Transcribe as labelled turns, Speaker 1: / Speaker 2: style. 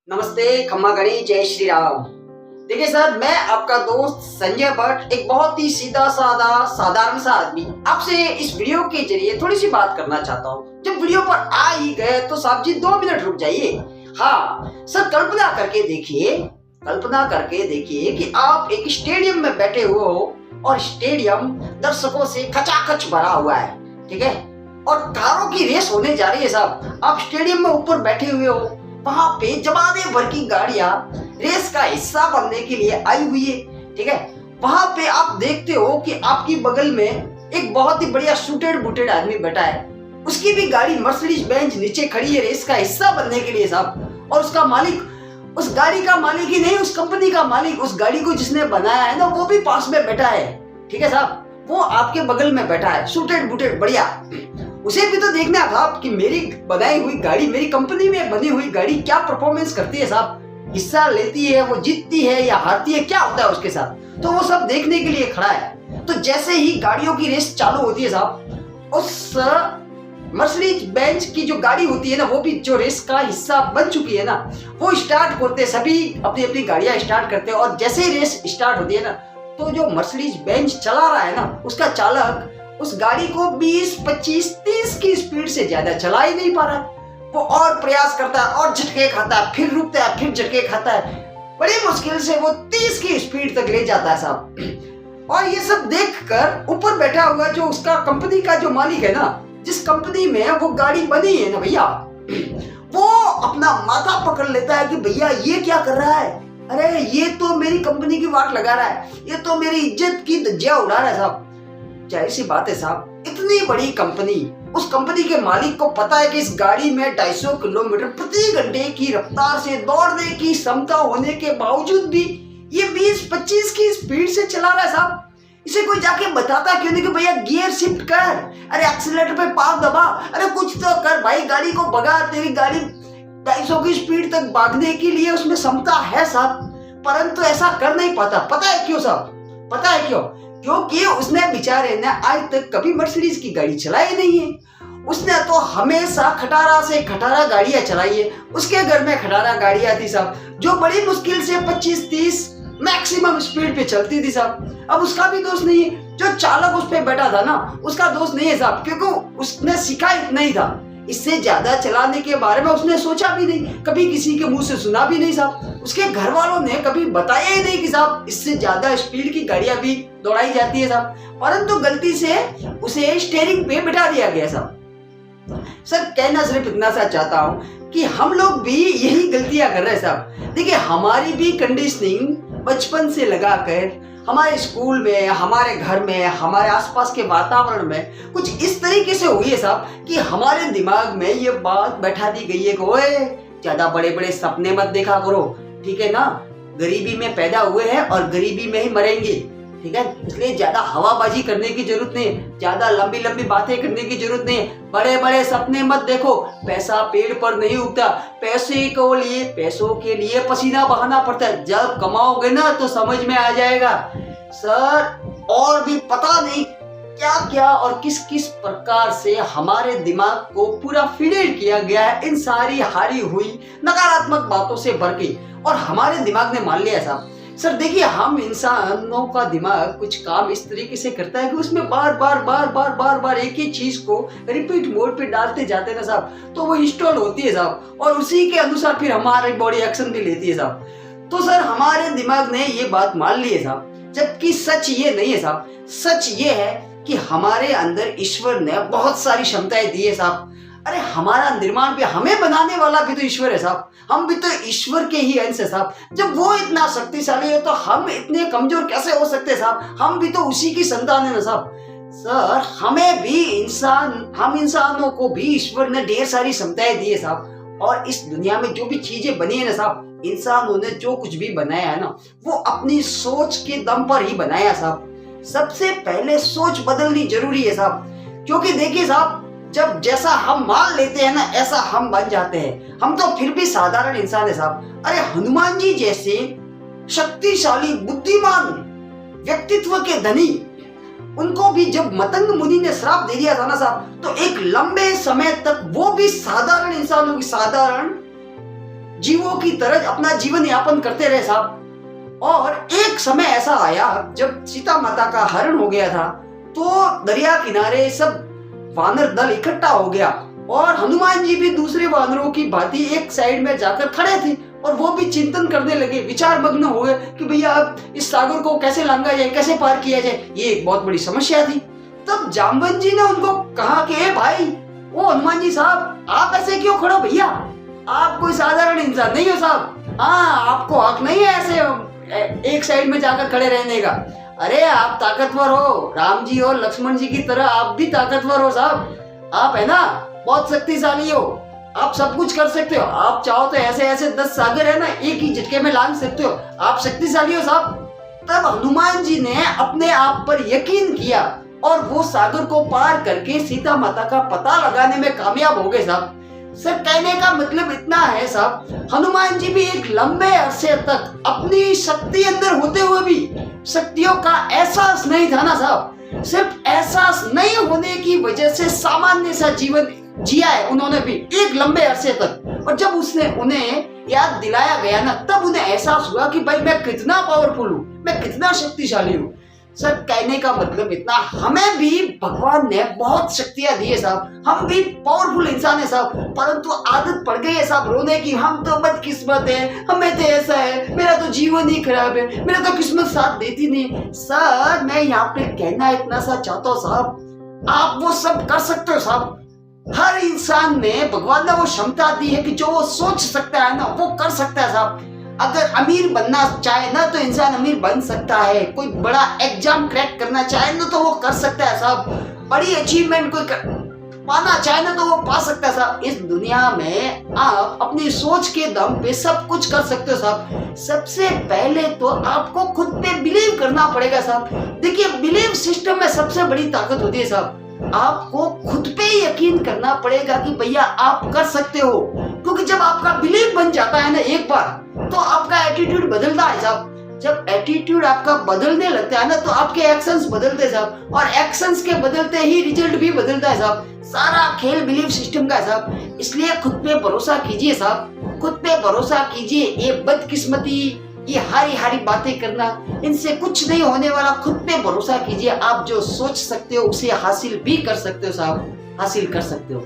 Speaker 1: नमस्ते, खम्मा गणी, जय श्री राम। देखिए सर, मैं आपका दोस्त संजय भट्ट एक बहुत ही सीधा साधा साधारण सा आदमी आपसे इस वीडियो के जरिए थोड़ी सी बात करना चाहता हूँ। जब वीडियो पर आ ही गए तो साहब जी 2 मिनट रुक जाइए। हाँ सर, कल्पना करके देखिए कि आप एक स्टेडियम में बैठे हुए हो और स्टेडियम दर्शकों से खचाखच भरा हुआ है, ठीक है, और कारों की रेस होने जा रही है साहब। आप स्टेडियम में ऊपर बैठे हुए हो, वहां पे जमाने भर की गाड़ियां रेस का हिस्सा बनने के लिए आई हुई है, ठीक है। वहां पे आप देखते हो कि आपकी बगल में एक बहुत ही बढ़िया सूटेड बूटेड आदमी बैठा है, उसकी भी गाड़ी मर्सिडीज बेंज नीचे खड़ी है रेस का हिस्सा बनने के लिए साहब। और उसका मालिक, उस गाड़ी का मालिक ही नहीं, उस कंपनी का मालिक, उस गाड़ी को जिसने बनाया है ना, वो भी पास में बैठा है, ठीक है साहब। वो आपके बगल में बैठा है, सूटेड बूटेड बढ़िया। उसे भी तो देखना था कि मेरी बनाई हुई गाड़ी, मेरी कंपनी में बनी हुई गाड़ी क्या परफॉर्मेंस करती है साहब, हिस्सा लेती है, वो जीतती है या हारती है, क्या होता है उसके साथ। तो वो सब देखने के लिए खड़ा है। तो जैसे ही गाड़ियों की रेस चालू होती है साहब, उस मर्सिडीज बेंज की जो गाड़ी होती है ना, वो भी जो रेस का हिस्सा बन चुकी है ना, वो स्टार्ट करते हैं, सभी अपनी अपनी गाड़ियां स्टार्ट करते हैं। और जैसे ही रेस स्टार्ट होती है ना, तो जो मर्सिडीज बेंज चला रहा है ना, उसका चालक उस गाड़ी को 20, 25, 30 की स्पीड से ज्यादा चला ही नहीं पा रहा है। वो और प्रयास करता है और झटके खाता है, फिर रुकता है, फिर झटके खाता है, बड़ी मुश्किल से वो 30 की स्पीड तक ले जाता है साहब। और ये सब देखकर ऊपर बैठा हुआ जो उसका कंपनी का जो मालिक है ना, जिस कंपनी में वो गाड़ी बनी है ना भैया, वो अपना माथा पकड़ लेता है कि भैया ये क्या कर रहा है, अरे ये तो मेरी कंपनी की वाट लगा रहा है, ये तो मेरी इज्जत की धज्जियां उड़ा रहा है साहब। जाहिर सी बात है साहब, इतनी बड़ी कंपनी, उस कंपनी के मालिक को पता है कि इस गाड़ी में 250 किलोमीटर प्रति घंटे की रफ्तार से दौड़ने की क्षमता होने के बावजूद भी ये 20-25 की स्पीड से चला रहा है साहब। इसे कोई जाके बताता क्यों नहीं कि भैया गियर शिफ्ट कर, अरे एक्सीलेटर पे पाव दबा, अरे कुछ तो कर भाई, गाड़ी को भगा, तेरी गाड़ी 250 की स्पीड तक भागने के लिए उसमें क्षमता है साहब। परंतु ऐसा कर नहीं पाता। पता है क्यों साहब? पता है क्यों? क्योंकि उसने बेचारे ने आज तक कभी मर्सिडीज की गाड़ी चलाई नहीं है। उसने तो हमेशा खटारा से खटारा गाड़ियां चलाई है। उसके घर में खटारा गाड़ियां थी साहब, जो बड़ी मुश्किल से 25-30 मैक्सिमम स्पीड पे चलती थी साहब। अब उसका भी दोष नहीं है, जो चालक उस पे बैठा था ना, उसका दोष नहीं है साहब, क्योंकि उसने सीखा इतना ही था। इससे ज्यादा चलाने के बारे में उसने सोचा भी नहीं, कभी किसी के मुंह से सुना भी नहीं साहब। उसके घर वालों ने कभी बताया ही नहीं कि साहब इससे ज्यादा स्पीड की गाड़ियां भी दौड़ाई जाती है साहब। परंतु गलती से उसे स्टीयरिंग पे बिठा दिया गया साहब। सर, कहना सिर्फ इतना सा चाहता हूँ कि हम लोग भी यही गलतियां कर रहे हैं साहब। देखिए, हमारी भी कंडीशनिंग बचपन से लगाकर हमारे स्कूल में, हमारे घर में, हमारे आसपास के वातावरण में कुछ इस तरीके से हुई है साहब कि हमारे दिमाग में ये बात बैठा दी गई है कि ओए, ज्यादा बड़े बड़े सपने मत देखा करो, ठीक है ना, गरीबी में पैदा हुए हैं और गरीबी में ही मरेंगे, ठीक है। इसलिए ज्यादा हवाबाजी करने की जरूरत नहीं, ज्यादा लंबी लंबी बातें करने की जरूरत नहीं, बड़े बड़े सपने मत देखो। पैसा पेड़ पर नहीं उगता, पैसों के लिए पसीना बहाना पड़ता है। जब कमाओगे ना तो समझ में आ जाएगा सर। और भी पता नहीं क्या क्या और किस किस प्रकार से हमारे दिमाग को पूरा फीड किया गया है इन सारी हारी हुई नकारात्मक बातों से भर के, और हमारे दिमाग ने मान लिया साहब। सर देखिए, हम इंसानों का दिमाग कुछ काम इस तरीके से करता है कि उसमें बार बार एक ही चीज को रिपीट मोड पे डालते जाते हैं ना साहब, तो वो इंस्टॉल होती है साहब, और उसी के अनुसार फिर हमारी बॉडी एक्शन भी लेती है साहब। तो सर, हमारे दिमाग ने ये बात मान ली है साहब, जबकि सच ये नहीं है साहब। सच ये है कि हमारे अंदर ईश्वर ने बहुत सारी क्षमताएं दी है साहब। अरे हमारा निर्माण भी, हमें बनाने वाला भी तो ईश्वर है साहब। हम भी तो ईश्वर के ही अंश है साहब। जब वो इतना शक्तिशाली है तो हम इतने कमजोर कैसे हो सकते हैं साहब? हम भी तो उसी की संतान है ना साहब। सर, हमें भी हम इंसानों को भी ईश्वर ने ढेर सारी क्षमताएं दी है साहब। और इस दुनिया में जो भी चीजें बनी है ना साहब, इंसानों ने जो कुछ भी बनाया है ना, वो अपनी सोच के दम पर ही बनाया साहब। सबसे पहले सोच बदलनी जरूरी है साहब, क्योंकि देखिए साहब, जब जैसा हम मान लेते हैं ना, ऐसा हम बन जाते हैं। हम तो फिर भी साधारण इंसान है साहब। अरे हनुमान जी जैसे शक्तिशाली, बुद्धिमान, व्यक्तित्व के धनी, उनको भी जब मतंग मुनि ने श्राप दे दिया था ना साहब, तो एक लंबे समय तक वो भी साधारण इंसानों की साधारण जीवों की तरह अपना जीवन यापन करते रहे साहब। और एक समय ऐसा आया जब सीता माता का हरण हो गया था, तो दरिया किनारे सब वानर दल इकट्ठा हो गया और हनुमान जी भी दूसरे वानरों की भांति एक साइड में जाकर खड़े थे और वो भी चिंतन करने लगे, विचार मग्न हो गए कि भैया अब इस सागर को कैसे लांघा जाए, कैसे पार किया जाए। ये एक बहुत बड़ी समस्या थी। तब जामवंत जी ने उनको कहा कि ए भाई, ओ हनुमान जी साहब, आप ऐसे क्यों खड़े हो भैया, आप कोई साधारण इंसान नहीं हो साहब। हाँ, आपको हक नहीं है ऐसे एक साइड में जाकर खड़े रहने का। अरे आप ताकतवर हो, राम जी और लक्ष्मण जी की तरह आप भी ताकतवर हो साहब। आप है ना बहुत शक्तिशाली हो, आप सब कुछ कर सकते हो। आप चाहो तो ऐसे ऐसे 10 सागर है ना एक ही झटके में लांघ सकते हो, आप शक्तिशाली हो साहब। तब हनुमान जी ने अपने आप पर यकीन किया और वो सागर को पार करके सीता माता का पता लगाने में कामयाब हो गए साहब। सर, कहने का मतलब इतना है साहब, हनुमान जी भी एक लंबे अरसे तक अपनी शक्ति अंदर होते हुए भी शक्तियों का एहसास नहीं था ना साहब। सिर्फ एहसास नहीं होने की वजह से सामान्य सा जीवन जिया है उन्होंने भी एक लंबे अरसे तक। और जब उन्हें याद दिलाया गया ना, तब उन्हें एहसास हुआ कि भाई मैं कितना पावरफुल हूँ, मैं कितना शक्तिशाली हूँ। सर, कहने का मतलब इतना, हमें भी भगवान ने बहुत शक्तियां दी है साहब, हम भी पावरफुल इंसान है साहब, परंतु आदत पड़ गई है साहब रोने की। हम तो बदकिस्मत है, हमें तो ऐसा है, मेरा तो जीवन ही खराब है, मेरा तो किस्मत साथ देती नहीं। सर, मैं यहाँ पे कहना इतना सा चाहता हूँ साहब, आप वो सब कर सकते हो साहब। हर इंसान में भगवान ने वो क्षमता दी है कि जो वो सोच सकता है ना वो कर सकता है साहब। अगर अमीर बनना चाहे ना तो इंसान अमीर बन सकता है, कोई बड़ा एग्जाम क्रैक करना चाहे ना तो वो कर सकता है साहब, बड़ी अचीवमेंट कोई पाना चाहे ना तो वो पा सकता है साहब। इस दुनिया में आप अपनी सोच के दम पे सब कुछ कर सकते हो साहब। सबसे पहले तो आपको खुद पे बिलीव करना पड़ेगा साहब। देखिए, बिलीव सिस्टम में सबसे बड़ी ताकत होती है साहब। आपको खुद पे यकीन करना पड़ेगा कि भैया आप कर सकते हो, क्योंकि जब आपका बिलीव बन जाता है ना एक बार, तो आपका एटीट्यूड बदलता है साहब। जब एटीट्यूड आपका बदलने लगता है ना तो आपके एक्शंस बदलते हैं साहब, और एक्शंस के बदलते ही रिजल्ट भी बदलता है साहब। सारा खेल बिलीव सिस्टम का है साहब। इसलिए खुद पे भरोसा कीजिए साहब, खुद पे भरोसा कीजिए। ये बदकिस्मती, ये हारी हारी बातें करना, इनसे कुछ नहीं होने वाला। खुद पे भरोसा कीजिए, आप जो सोच सकते हो उसे हासिल भी कर सकते हो साहब, हासिल कर सकते हो।